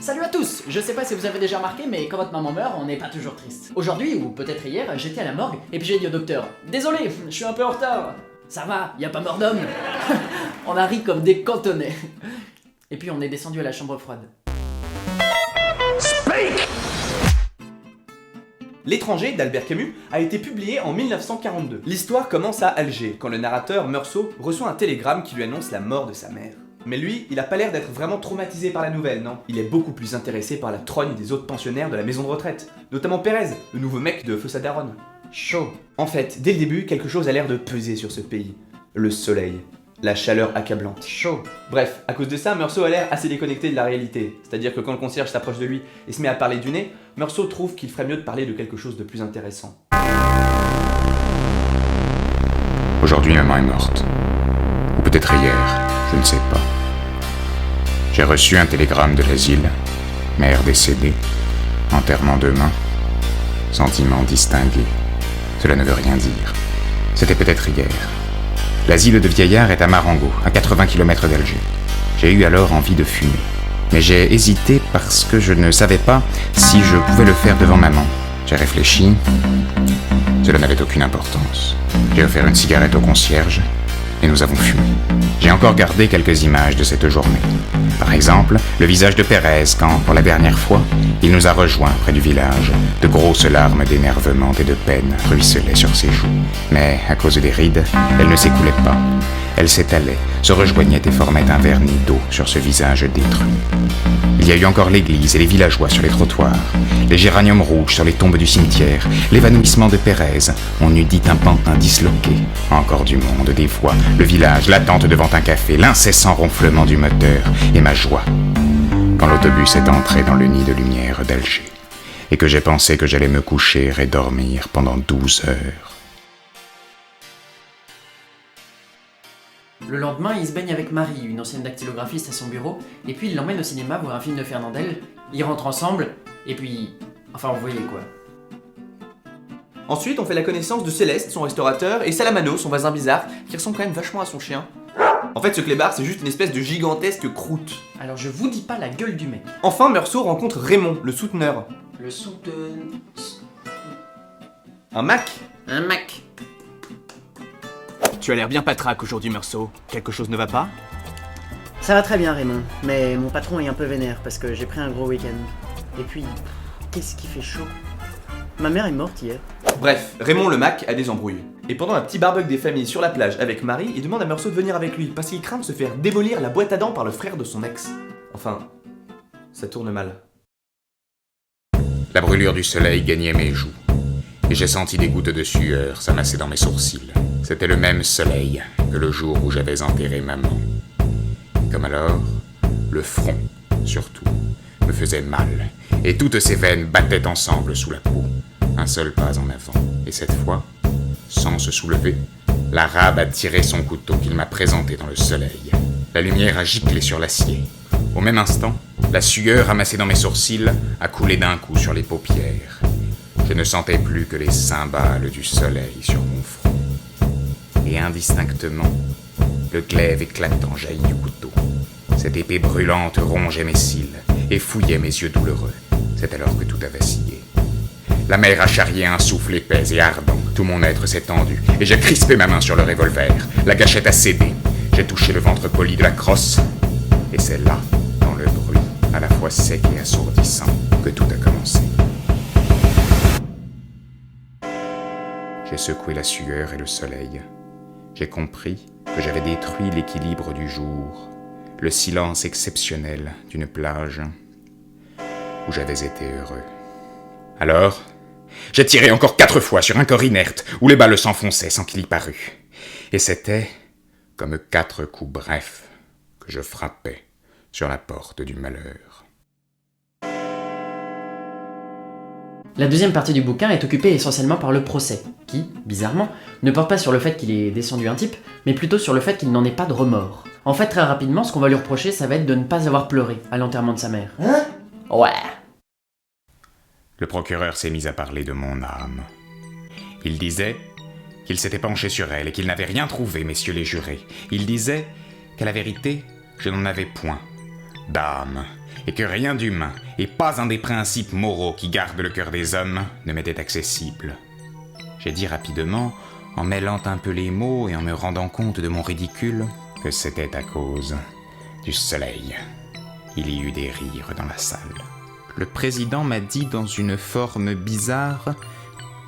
Salut à tous! Je sais pas si vous avez déjà remarqué, mais quand votre maman meurt, on n'est pas toujours triste. Aujourd'hui, ou peut-être hier, j'étais à la morgue, et puis j'ai dit au docteur « Désolé, je suis un peu en retard !»« Ça va, y a pas mort d'homme !» On a ri comme des cantonnais. Et puis on est descendu à la chambre froide. Speak! L'étranger d'Albert Camus a été publié en 1942. L'histoire commence à Alger, quand le narrateur Meursault reçoit un télégramme qui lui annonce la mort de sa mère. Mais lui, il a pas l'air d'être vraiment traumatisé par la nouvelle, non? Il est beaucoup plus intéressé par la trogne des autres pensionnaires de la maison de retraite, notamment Pérez, le nouveau mec de Feu sa daronne. Chaud. En fait, dès le début, quelque chose a l'air de peser sur ce pays. Le soleil. La chaleur accablante. Chaud. Bref, à cause de ça, Meursault a l'air assez déconnecté de la réalité. C'est-à-dire que quand le concierge s'approche de lui et se met à parler du nez, Meursault trouve qu'il ferait mieux de parler de quelque chose de plus intéressant. Aujourd'hui, maman est morte. Ou peut-être hier, je ne sais pas. J'ai reçu un télégramme de l'asile. Mère décédée. Enterrement demain. Sentiment distingué. Cela ne veut rien dire. C'était peut-être hier. L'asile de vieillards est à Marengo, à 80 km d'Alger. J'ai eu alors envie de fumer. Mais j'ai hésité parce que je ne savais pas si je pouvais le faire devant maman. J'ai réfléchi. Cela n'avait aucune importance. J'ai offert une cigarette au concierge et nous avons fumé. J'ai encore gardé quelques images de cette journée. Par exemple, le visage de Pérez quand, pour la dernière fois, il nous a rejoints près du village. De grosses larmes d'énervement et de peine ruisselaient sur ses joues. Mais, à cause des rides, elles ne s'écoulaient pas. Elles s'étalaient, se rejoignaient et formaient un vernis d'eau sur ce visage détruit. Il y a eu encore l'église et les villageois sur les trottoirs, les géraniums rouges sur les tombes du cimetière, l'évanouissement de Pérez, on eût dit un pantin disloqué. Encore du monde, des voix, le village, l'attente devant un café, l'incessant ronflement du moteur et ma joie. Quand l'autobus est entré dans le nid de lumière d'Alger, et que j'ai pensé que j'allais me coucher et dormir pendant 12 heures. Le lendemain, il se baigne avec Marie, une ancienne dactylographiste à son bureau, et puis il l'emmène au cinéma voir un film de Fernandel, ils rentrent ensemble, et puis... Enfin, vous voyez quoi. Ensuite, on fait la connaissance de Céleste, son restaurateur, et Salamano, son voisin bizarre, qui ressemble quand même vachement à son chien. En fait, ce clébard, c'est juste une espèce de gigantesque croûte. Alors je vous dis pas la gueule du mec. Enfin, Meursault rencontre Raymond, le souteneur. Le son de... Un Mac. Un Mac. Tu as l'air bien patraque aujourd'hui, Meursault. Quelque chose ne va pas? Ça va très bien Raymond, mais mon patron est un peu vénère parce que j'ai pris un gros week-end. Et puis, qu'est-ce qui fait chaud? Ma mère est morte hier. Bref, Raymond le Mac a des embrouilles. Et pendant un petit barbecue des familles sur la plage avec Marie, il demande à Meursault de venir avec lui parce qu'il craint de se faire démolir la boîte à dents par le frère de son ex. Enfin, ça tourne mal. La brûlure du soleil gagnait mes joues, et j'ai senti des gouttes de sueur s'amasser dans mes sourcils. C'était le même soleil que le jour où j'avais enterré maman. Comme alors, le front, surtout, me faisait mal, et toutes ces veines battaient ensemble sous la peau. Un seul pas en avant, et cette fois, sans se soulever, l'arabe a tiré son couteau qu'il m'a présenté dans le soleil. La lumière a giclé sur l'acier. Au même instant, la sueur amassée dans mes sourcils a coulé d'un coup sur les paupières. Je ne sentais plus que les cymbales du soleil sur mon front. Et indistinctement, le glaive éclatant jaillit du couteau. Cette épée brûlante rongeait mes cils et fouillait mes yeux douloureux. C'est alors que tout a vacillé. La mer a charrié un souffle épais et ardent. Tout mon être s'est tendu et j'ai crispé ma main sur le revolver. La gâchette a cédé. J'ai touché le ventre poli de la crosse. Et c'est là, dans le bruit, à la fois sec et assourdissant, que tout a commencé. J'ai secoué la sueur et le soleil. J'ai compris que j'avais détruit l'équilibre du jour, le silence exceptionnel d'une plage où j'avais été heureux. Alors, j'ai tiré encore 4 fois sur un corps inerte où les balles s'enfonçaient sans qu'il y parût. Et c'était comme 4 coups brefs que je frappais sur la porte du malheur. La deuxième partie du bouquin est occupée essentiellement par le procès, qui, bizarrement, ne porte pas sur le fait qu'il ait descendu un type, mais plutôt sur le fait qu'il n'en ait pas de remords. En fait, très rapidement, ce qu'on va lui reprocher, ça va être de ne pas avoir pleuré à l'enterrement de sa mère. Hein? Ouais. Le procureur s'est mis à parler de mon âme. Il disait qu'il s'était penché sur elle et qu'il n'avait rien trouvé, messieurs les jurés. Il disait qu'à la vérité, je n'en avais point d'âme, et que rien d'humain, et pas un des principes moraux qui gardent le cœur des hommes, ne m'était accessible. J'ai dit rapidement, en mêlant un peu les mots et en me rendant compte de mon ridicule, que c'était à cause du soleil. Il y eut des rires dans la salle. Le président m'a dit dans une forme bizarre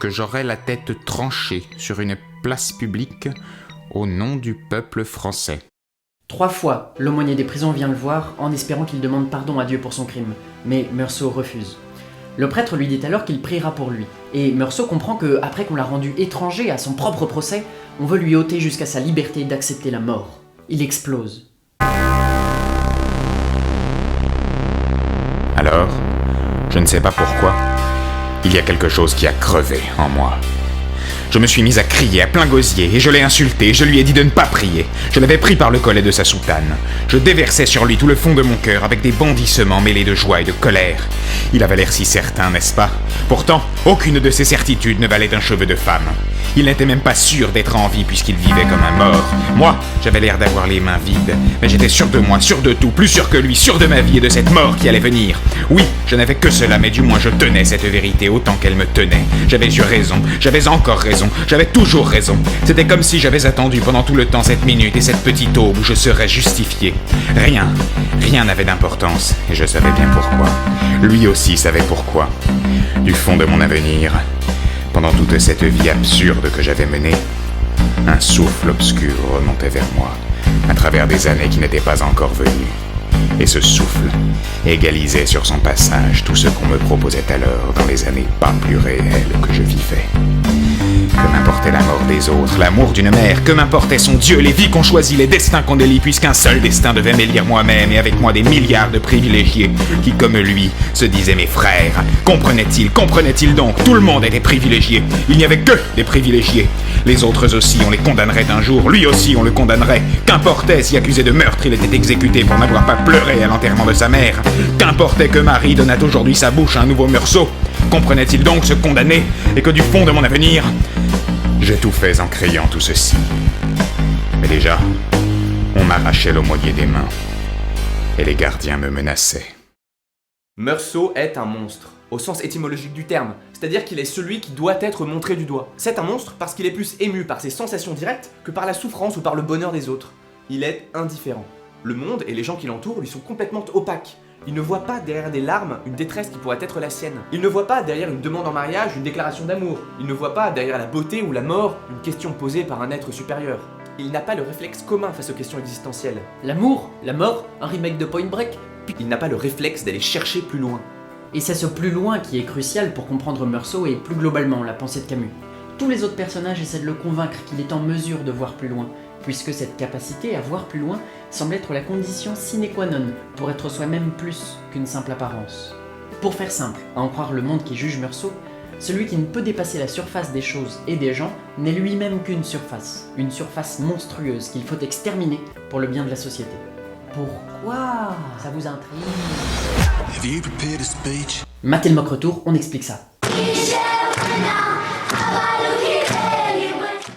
que j'aurais la tête tranchée sur une place publique au nom du peuple français. 3 fois, l'aumônier des prisons vient le voir en espérant qu'il demande pardon à Dieu pour son crime, mais Meursault refuse. Le prêtre lui dit alors qu'il priera pour lui, et Meursault comprend que, après qu'on l'a rendu étranger à son propre procès, on veut lui ôter jusqu'à sa liberté d'accepter la mort. Il explose. Alors, je ne sais pas pourquoi, il y a quelque chose qui a crevé en moi. Je me suis mis à crier à plein gosier et je l'ai insulté, je lui ai dit de ne pas prier. Je l'avais pris par le collet de sa soutane. Je déversais sur lui tout le fond de mon cœur avec des bondissements mêlés de joie et de colère. Il avait l'air si certain, n'est-ce pas? Pourtant, aucune de ses certitudes ne valait un cheveu de femme. Il n'était même pas sûr d'être en vie puisqu'il vivait comme un mort. Moi, j'avais l'air d'avoir les mains vides, mais j'étais sûr de moi, sûr de tout, plus sûr que lui, sûr de ma vie et de cette mort qui allait venir. Oui, je n'avais que cela, mais du moins je tenais cette vérité autant qu'elle me tenait. J'avais eu raison, j'avais encore raison, j'avais toujours raison. C'était comme si j'avais attendu pendant tout le temps cette minute et cette petite aube où je serais justifié. Rien n'avait d'importance, et je savais bien pourquoi. Lui aussi savait pourquoi. Du fond de mon avenir, pendant toute cette vie absurde que j'avais menée, un souffle obscur remontait vers moi, à travers des années qui n'étaient pas encore venues. Et ce souffle égalisait sur son passage tout ce qu'on me proposait alors dans les années pas plus réelles que je vivais. Que m'importait la mort des autres, l'amour d'une mère, que m'importait son Dieu, les vies qu'on choisit, les destins qu'on délie, puisqu'un seul destin devait m'élire moi-même et avec moi des milliards de privilégiés qui, comme lui, se disaient mes frères. Comprenait-il donc, tout le monde était privilégié, il n'y avait que des privilégiés. Les autres aussi, on les condamnerait un jour, lui aussi on le condamnerait. Qu'importait si accusé de meurtre, il était exécuté pour n'avoir pas pleuré à l'enterrement de sa mère. Qu'importait que Marie donnât aujourd'hui sa bouche à un nouveau Meursault. Comprenait-il donc ce condamné, et que du fond de mon avenir, j'étouffais en criant tout ceci. Mais déjà, on m'arrachait l'aumônier des mains, et les gardiens me menaçaient. Meursault est un monstre, au sens étymologique du terme, c'est-à-dire qu'il est celui qui doit être montré du doigt. C'est un monstre parce qu'il est plus ému par ses sensations directes que par la souffrance ou par le bonheur des autres. Il est indifférent. Le monde et les gens qui l'entourent lui sont complètement opaques. Il ne voit pas derrière des larmes une détresse qui pourrait être la sienne. Il ne voit pas derrière une demande en mariage une déclaration d'amour. Il ne voit pas derrière la beauté ou la mort une question posée par un être supérieur. Il n'a pas le réflexe commun face aux questions existentielles. L'amour, la mort, un remake de Point Break. Il n'a pas le réflexe d'aller chercher plus loin. Et c'est ce plus loin qui est crucial pour comprendre Meursault et plus globalement la pensée de Camus. Tous les autres personnages essaient de le convaincre qu'il est en mesure de voir plus loin, puisque cette capacité à voir plus loin semble être la condition sine qua non pour être soi-même plus qu'une simple apparence. Pour faire simple, à en croire le monde qui juge Meursault, celui qui ne peut dépasser la surface des choses et des gens n'est lui-même qu'une surface monstrueuse qu'il faut exterminer pour le bien de la société. Pourquoi ça vous intrigue? Have you prepared a speech? Matez le mock retour, on explique ça. Michel Renard, Avalou,